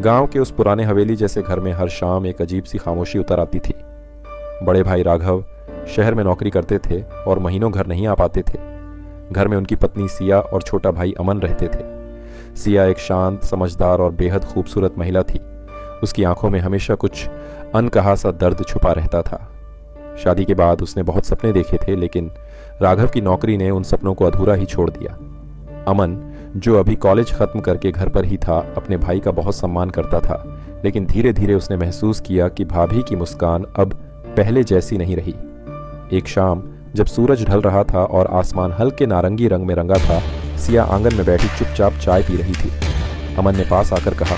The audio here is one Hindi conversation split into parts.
गांव के उस पुराने हवेली जैसे घर में हर शाम एक अजीब सी खामोशी उतर आती थी। बड़े भाई राघव शहर में नौकरी करते थे और महीनों घर नहीं आ पाते थे। घर में उनकी पत्नी सिया और छोटा भाई अमन रहते थे। सिया एक शांत, समझदार और बेहद खूबसूरत महिला थी। उसकी आंखों में हमेशा कुछ अनकहा सा दर्द छुपा रहता था। शादी के बाद उसने बहुत सपने देखे थे, लेकिन राघव की नौकरी ने उन सपनों को अधूरा ही छोड़ दिया। अमन, जो अभी कॉलेज खत्म करके घर पर ही था, अपने भाई का बहुत सम्मान करता था, लेकिन धीरे धीरे उसने महसूस किया कि भाभी की मुस्कान अब पहले जैसी नहीं रही। एक शाम जब सूरज ढल रहा था और आसमान हल्के नारंगी रंग में रंगा था, सिया आंगन में बैठी चुपचाप चाय पी रही थी। अमन ने पास आकर कहा,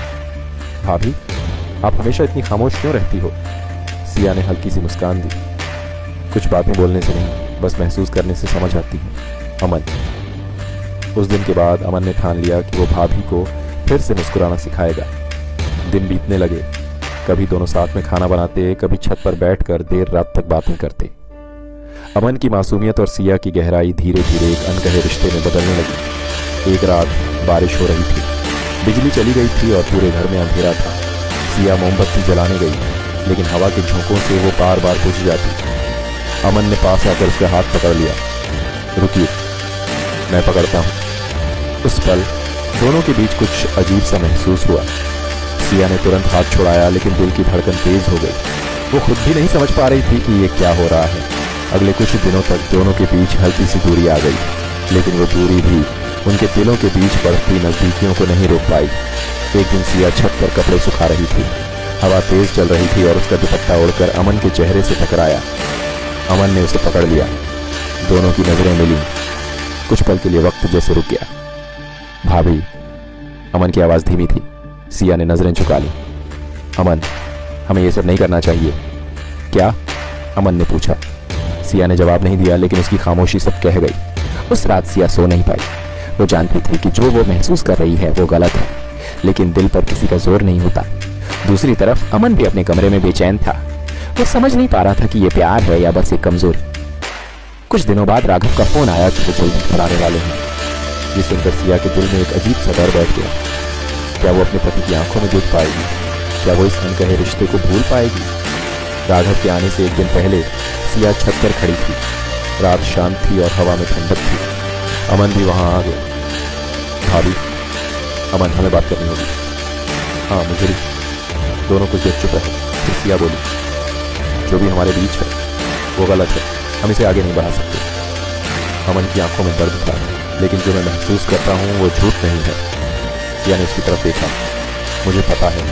भाभी, आप हमेशा इतनी खामोश क्यों रहती हो? सिया ने हल्की सी मुस्कान दी। कुछ बातें बोलने से नहीं, बस महसूस करने से समझ आती हैं, अमन। उस दिन के बाद अमन ने ठान लिया कि वो भाभी को फिर से मुस्कुराना सिखाएगा। दिन बीतने लगे। कभी दोनों साथ में खाना बनाते, कभी छत पर बैठकर देर रात तक बातें करते। अमन की मासूमियत और सिया की गहराई धीरे धीरे एक अनकहे रिश्ते में बदलने लगी। एक रात बारिश हो रही थी, बिजली चली गई थी और पूरे घर में अंधेरा था। सिया मोमबत्ती जलाने गई, लेकिन हवा के झोंकों से वो बार बार बुझ जाती। अमन ने पास आकर उसका हाथ पकड़ लिया। रुकिए, मैं पकड़ता हूँ। उस पल दोनों के बीच कुछ अजीब सा महसूस हुआ। सिया ने तुरंत हाथ छुड़ाया, लेकिन दिल की धड़कन तेज हो गई। वो खुद भी नहीं समझ पा रही थी कि ये क्या हो रहा है। अगले कुछ दिनों तक दोनों के बीच हल्की सी दूरी आ गई, लेकिन वो दूरी भी उनके दिलों के बीच बढ़ती नजदीकियों को नहीं रोक पाई। एक दिन सिया छत पर कपड़े सुखा रही थी। हवा तेज चल रही थी और उसका दुपट्टा उड़कर अमन के चेहरे से टकराया। अमन ने उसे पकड़ लिया। दोनों की नजरें मिली। कुछ पल के लिए वक्त जैसे रुक गया। भाभी, अमन की आवाज धीमी थी। सिया ने नजरें झुका ली। अमन, हमें ये सब नहीं करना चाहिए। क्या? अमन ने पूछा। सिया ने जवाब नहीं दिया, लेकिन उसकी खामोशी सब कह गई। उस रात सिया सो नहीं पाई। वो जानती थी कि जो वो महसूस कर रही है वो गलत है, लेकिन दिल पर किसी का जोर नहीं होता। दूसरी तरफ अमन भी अपने कमरे में बेचैन था। वो समझ नहीं पा रहा था कि ये प्यार है या बस एक कमजोरी। कुछ दिनों बाद राघव का फोन आया कि वो जल्दी घर आने वाले हैं। ये सुनकर सिया के दिल में एक अजीब सा डर बैठ गया। क्या वो अपने पति की आंखों में देख पाएगी? क्या वो इस अनकहे रिश्ते को भूल पाएगी? राघव के आने से एक दिन पहले सिया छत पर खड़ी थी। रात शांत थी और हवा में ठंडक थी। अमन भी वहां आ गया। भाभी, अमन, हमें बात करनी होगी। हाँ, मुझे भी। दोनों कुछ देर चुप रहे। फिर सिया बोली, जो भी हमारे बीच है वो गलत है, हम इसे आगे नहीं बढ़ा सकते। अमन की आंखों में दर्द था, लेकिन जो मैं महसूस करता हूँ वो झूठ नहीं है। सिया ने उसकी तरफ देखा। मुझे पता है,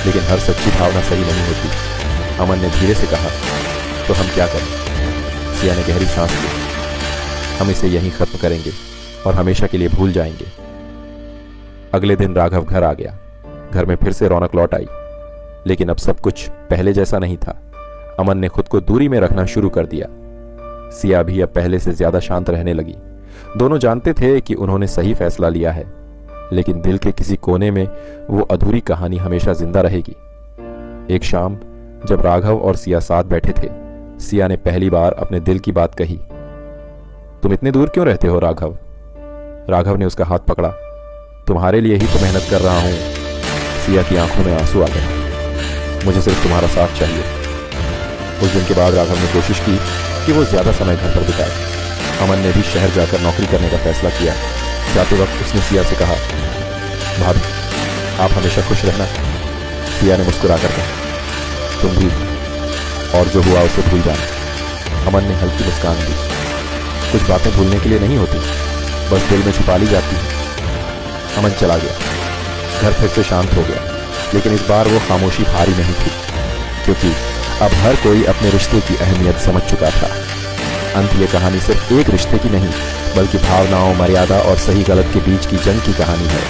लेकिन हर सच्ची भावना सही नहीं होती। अमन ने धीरे से कहा, तो हम क्या करें? सिया ने गहरी सांस ली। हम इसे यहीं खत्म करेंगे और हमेशा के लिए भूल जाएंगे। अगले दिन राघव घर आ गया। घर में फिर से रौनक लौट आई, लेकिन अब सब कुछ पहले जैसा नहीं था। अमन ने खुद को दूरी में रखना शुरू कर दिया। सिया भी अब पहले से ज्यादा शांत रहने लगी। दोनों जानते थे कि उन्होंने सही फैसला लिया है, लेकिन दिल के किसी कोने में वो अधूरी कहानी हमेशा जिंदा रहेगी। एक शाम जब राघव और सिया साथ बैठे थे, सिया ने पहली बार अपने दिल की बात कही। तुम इतने दूर क्यों रहते हो राघव? राघव ने उसका हाथ पकड़ा। तुम्हारे लिए ही तो मेहनत कर रहा हूं। सिया की आंखों में आंसू आ गए। मुझे सिर्फ तुम्हारा साथ चाहिए। उस दिन के बाद राघव ने कोशिश की कि वो ज्यादा समय घर पर बिताए। अमन ने भी शहर जाकर नौकरी करने का फैसला किया। जाते वक्त उसने सिया से कहा, भाभी, आप हमेशा खुश रहना। सिया ने मुस्कुराकर कहा, तुम भी, और जो हुआ उसे भूल जाना। अमन ने हल्की मुस्कान दी। कुछ बातें भूलने के लिए नहीं होती, बस दिल में छुपा ली जाती है। अमन चला गया। घर फिर से शांत हो गया, लेकिन इस बार वो खामोशी भारी नहीं थी, क्योंकि अब हर कोई अपने रिश्ते की अहमियत समझ चुका था। अंत ये कहानी सिर्फ एक रिश्ते की नहीं, बल्कि भावनाओं, मर्यादा और सही गलत के बीच की जंग की कहानी है।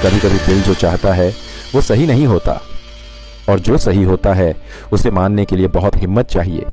कभी कभी दिल जो चाहता है वो सही नहीं होता, और जो सही होता है उसे मानने के लिए बहुत हिम्मत चाहिए।